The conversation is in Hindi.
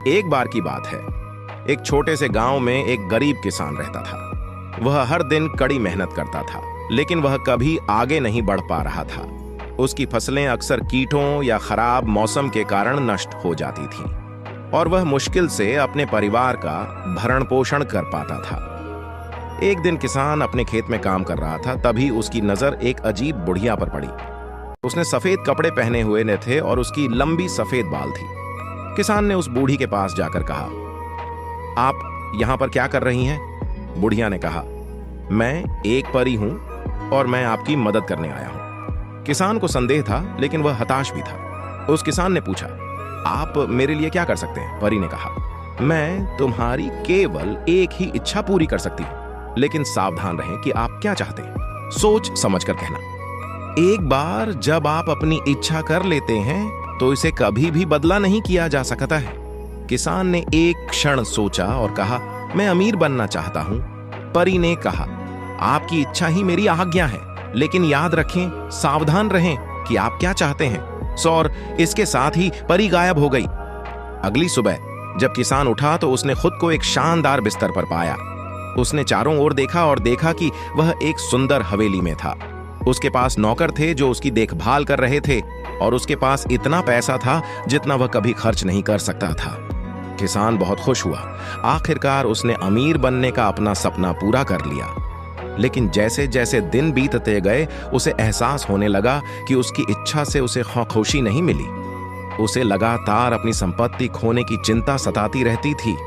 एक बार की बात है, एक छोटे से गांव में एक गरीब किसान रहता था। वह हर दिन कड़ी मेहनत करता था, लेकिन वह कभी आगे नहीं बढ़ पा रहा था। उसकी फसलें अक्सर कीटों या खराब मौसम के कारण नष्ट हो जाती थीं, और वह मुश्किल से अपने परिवार का भरण पोषण कर पाता था। एक दिन किसान अपने खेत में काम कर रहा था, तभी उसकी नजर एक अजीब बुढ़िया पर पड़ी। उसने सफेद कपड़े पहने हुए न थे और उसकी लंबी सफेद बाल थी। किसान ने उस बूढ़ी के पास जाकर कहा, आप यहां पर क्या कर रही हैं? बुढ़िया ने कहा, मैं एक परी हूं और मैं आपकी मदद करने आया हूं। किसान को संदेह था, लेकिन वह हताश भी था। उस किसान ने पूछा, आप मेरे लिए क्या कर सकते हैं? परी ने कहा, मैं तुम्हारी केवल एक ही इच्छा पूरी कर सकती हूं, लेकिन सावधान रहें कि आप क्या चाहते हैं। सोच समझ कर कहना। एक बार जब आप अपनी इच्छा कर लेते हैं तो इसे कभी भी बदला नहीं किया जा सकता है। किसान ने एक क्षण सोचा और कहा, मैं अमीर बनना चाहता हूं। परी ने कहा, आपकी इच्छा ही मेरी आज्ञा है, लेकिन याद रखें, सावधान रहें कि आप क्या चाहते हैं। और इसके साथ ही परी गायब हो गई। अगली सुबह जब किसान उठा तो उसने खुद को एक शानदार बिस्तर पर पाया। उसने चारों ओर देखा और देखा कि वह एक सुंदर हवेली में था। उसके पास नौकर थे जो उसकी देखभाल कर रहे थे, और उसके पास इतना पैसा था जितना वह कभी खर्च नहीं कर सकता था। किसान बहुत खुश हुआ। आखिरकार उसने अमीर बनने का अपना सपना पूरा कर लिया। लेकिन जैसे जैसे दिन बीतते गए, उसे एहसास होने लगा कि उसकी इच्छा से उसे खुशी नहीं मिली। उसे लगातार अपनी संपत्ति खोने की चिंता सताती रहती थी।